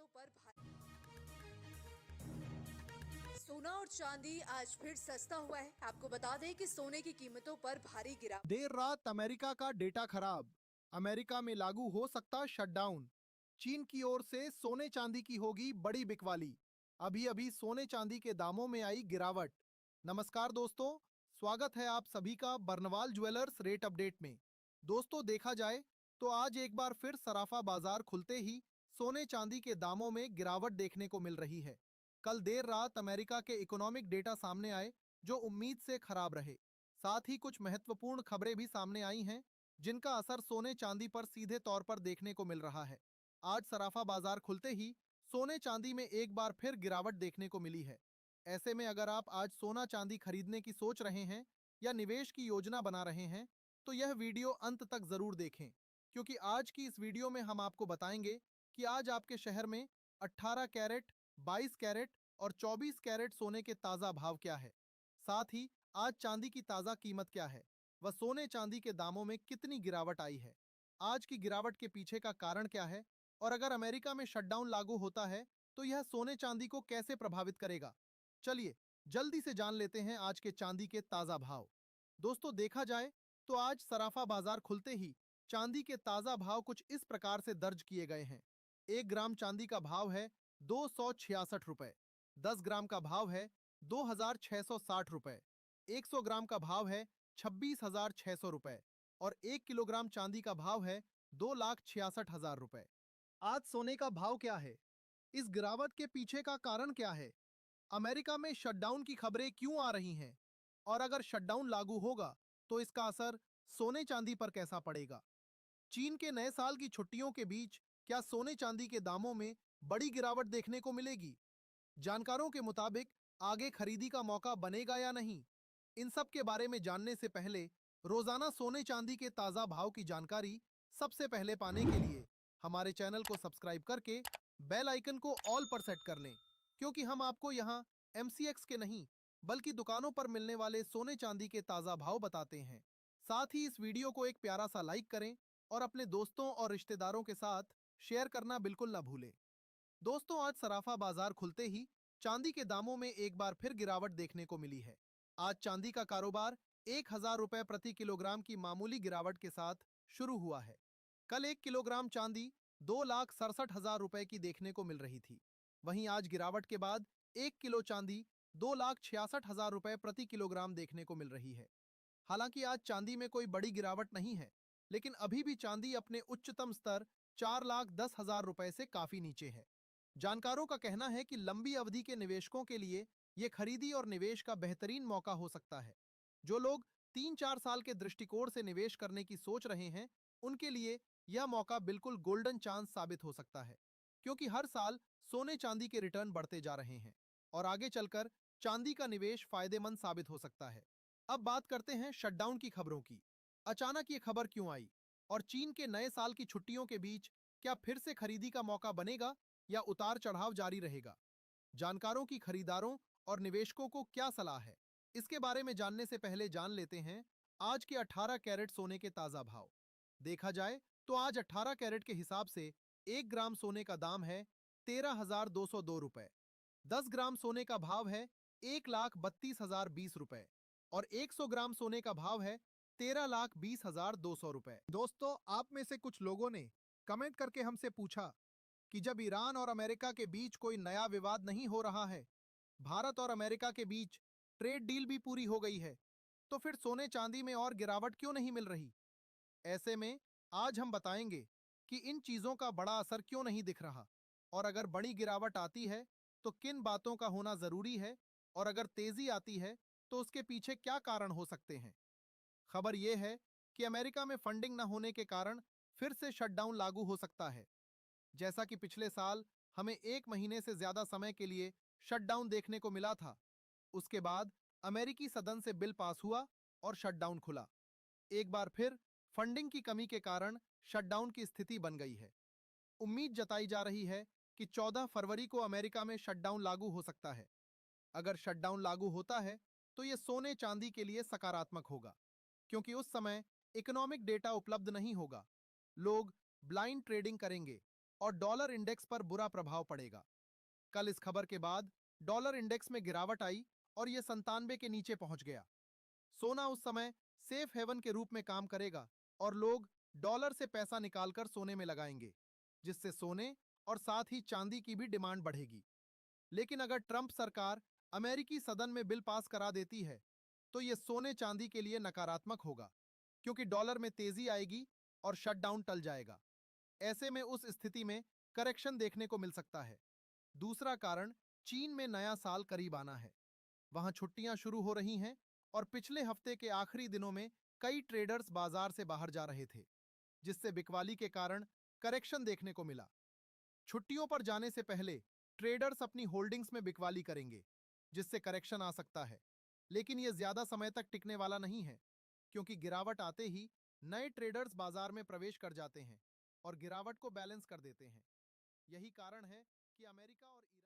कीमतों पर सोना और चांदी आज फिर सस्ता हुआ है। आपको बता दें कि सोने की कीमतों पर भारी गिरावट। देर रात अमेरिका का डेटा खराब, अमेरिका में लागू हो सकता शटडाउन। चीन की ओर से सोने चांदी की होगी बड़ी बिकवाली। अभी अभी सोने चांदी के दामों में आई गिरावट। नमस्कार दोस्तों, स्वागत है आप सभी का बर्नवाल ज्वेलर्स रेट अपडेट में। दोस्तों, देखा जाए तो आज एक बार फिर सराफा बाजार खुलते ही सोने चांदी के दामों में गिरावट देखने को मिल रही है। कल देर रात अमेरिका के इकोनॉमिक डेटा सामने आए जो उम्मीद से खराब रहे। साथ ही कुछ महत्वपूर्ण खबरें भी सामने आई हैं जिनका असर सोने चांदी पर सीधे तौर पर देखने को मिल रहा है। आज सराफा बाजार खुलते ही सोने चांदी में एक बार फिर गिरावट देखने को मिली है। ऐसे में अगर आप आज सोना चांदी खरीदने की सोच रहे हैं या निवेश की योजना बना रहे हैं तो यह वीडियो अंत तक जरूर देखें, क्योंकि आज की इस वीडियो में हम आपको बताएंगे कि आज आपके शहर में 18 कैरेट, 22 कैरेट और 24 कैरेट सोने के ताजा भाव क्या है। साथ ही आज चांदी की ताजा कीमत क्या है, वह सोने चांदी के दामों में कितनी गिरावट आई है, आज की गिरावट के पीछे का कारण क्या है, और अगर अमेरिका में शटडाउन लागू होता है तो यह सोने चांदी को कैसे प्रभावित करेगा। चलिए जल्दी से जान लेते हैं आज के चांदी के ताजा भाव। दोस्तों, देखा जाए तो आज सराफा बाजार खुलते ही चांदी के ताजा भाव कुछ इस प्रकार से दर्ज किए गए हैं। 1 ग्राम चांदी का भाव है 266 रुपए, 10 ग्राम का भाव है 2660 रुपए, 100 ग्राम का भाव है 26,600 रुपए और 1 किलोग्राम चांदी का भाव है 2,66,000 रुपए। आज सोने का भाव क्या है? इस गिरावट के पीछे का कारण क्या है? अमेरिका में शटडाउन की खबरें क्यों आ रही हैं? और अगर शटडाउन लागू होगा तो इसका असर सोने चांदी पर कैसा पड़ेगा? चीन के नए साल की छुट्टियों के बीच क्या सोने चांदी के दामों में बड़ी गिरावट देखने को मिलेगी? जानकारों के मुताबिक आगे खरीदी का मौका बनेगा या नहीं? इन सब के बारे में जानने से पहले रोजाना सोने चांदी के ताजा भाव की जानकारी सबसे पहले पाने के लिए हमारे चैनल को सब्सक्राइब करके बेल आइकन को ऑल पर सेट कर लें, क्योंकि हम आपको यहाँ एमसीएक्स के नहीं बल्कि दुकानों पर मिलने वाले सोने चांदी के ताजा भाव बताते हैं। साथ ही इस वीडियो को एक प्यारा सा लाइक करें और अपने दोस्तों और रिश्तेदारों के साथ शेयर करना बिल्कुल न भूलें। दोस्तों, आज सराफा बाजार खुलते ही चांदी के दामों में एक बार फिर गिरावट देखने को मिली है। आज चांदी का कारोबार 1,000 रुपए प्रति किलोग्राम की मामूली गिरावट के साथ शुरू हुआ है। कल 1 किलोग्राम चांदी 2,67,000 रुपए की देखने को मिल रही थी। वहीं आज गिरावट के बाद 1 किलो चांदी 2,66,000 रुपए प्रति किलोग्राम देखने को मिल रही है। हालांकि आज चांदी में कोई बड़ी गिरावट नहीं है, लेकिन अभी भी चांदी अपने उच्चतम स्तर 4,10,000 रुपए से काफी नीचे है। जानकारों का कहना है कि लंबी अवधि के निवेशकों के लिए यह खरीदी और निवेश का बेहतरीन मौका हो सकता है। जो लोग 3-4 साल के दृष्टिकोण से निवेश करने की सोच रहे हैं, उनके लिए यह मौका बिल्कुल गोल्डन चांस साबित हो सकता है, क्योंकि हर साल सोने चांदी के रिटर्न बढ़ते जा रहे हैं और आगे चलकर चांदी का निवेश फायदेमंद साबित हो सकता है। अब बात करते हैं शटडाउन की खबरों की। अचानक ये खबर क्यों आई और चीन के नए साल की छुट्टियों के बीच क्या फिर से खरीदी का मौका बनेगा या उतार चढ़ाव जारी रहेगा? जानकारों की खरीदारों और निवेशकों को क्या सलाह है, इसके बारे में जानने से पहले जान लेते हैं आज के 18 कैरेट सोने के ताजा भाव। देखा जाए तो आज 18 कैरेट के हिसाब से 1 ग्राम सोने का दाम है 13,202 रुपए, 10 ग्राम सोने का भाव है 1,32,020 रुपए और 100 ग्राम सोने का भाव है 13,20,200 रुपए। दोस्तों, आप में से कुछ लोगों ने कमेंट करके हमसे पूछा कि जब ईरान और अमेरिका के बीच कोई नया विवाद नहीं हो रहा है, भारत और अमेरिका के बीच ट्रेड डील भी पूरी हो गई है, तो फिर सोने चांदी में और गिरावट क्यों नहीं मिल रही? ऐसे में आज हम बताएंगे कि इन चीजों का बड़ा असर क्यों नहीं दिख रहा, और अगर बड़ी गिरावट आती है तो किन बातों का होना जरूरी है, और अगर तेजी आती है तो उसके पीछे क्या कारण हो सकते हैं। खबर यह है कि अमेरिका में फंडिंग न होने के कारण फिर से शटडाउन लागू हो सकता है। जैसा कि पिछले साल हमें 1 महीने से ज्यादा समय के लिए शटडाउन देखने को मिला था। उसके बाद अमेरिकी सदन से बिल पास हुआ और शटडाउन खुला। एक बार फिर फंडिंग की कमी के कारण शटडाउन की स्थिति बन गई है। उम्मीद जताई जा रही है कि 14 फरवरी को अमेरिका में शटडाउन लागू हो सकता है। अगर शटडाउन लागू होता है तो यह सोने चांदी के लिए सकारात्मक होगा, क्योंकि उस समय इकोनॉमिक डेटा उपलब्ध नहीं होगा। लोग ब्लाइंड ट्रेडिंग करेंगे और डॉलर इंडेक्स पर बुरा प्रभाव पड़ेगा। कल इस खबर के बाद डॉलर इंडेक्स में गिरावट आई और यह 97 के नीचे पहुंच गया। सोना उस समय सेफ हेवन के रूप में काम करेगा और लोग डॉलर से पैसा निकालकर सोने में लगाएंगे, जिससे सोने और साथ ही चांदी की भी डिमांड बढ़ेगी। लेकिन अगर ट्रंप सरकार अमेरिकी सदन में बिल पास करा देती है, तो यह सोने चांदी के लिए नकारात्मक होगा, क्योंकि डॉलर में तेजी आएगी और शटडाउन टल जाएगा। ऐसे में उस स्थिति में करेक्शन देखने को मिल सकता है। दूसरा कारण, चीन में नया साल करीब आना है। वहां छुट्टियां शुरू हो रही हैं और पिछले हफ्ते के आखिरी दिनों में कई ट्रेडर्स बाजार से बाहर जा रहे थे, जिससे बिकवाली के कारण करेक्शन देखने को मिला। छुट्टियों पर जाने से पहले ट्रेडर्स अपनी होल्डिंग्स में बिकवाली करेंगे, जिससे करेक्शन आ सकता है। लेकिन यह ज्यादा समय तक टिकने वाला नहीं है, क्योंकि गिरावट आते ही नए ट्रेडर्स बाजार में प्रवेश कर जाते हैं और गिरावट को बैलेंस कर देते हैं। यही कारण है कि अमेरिका और ईरान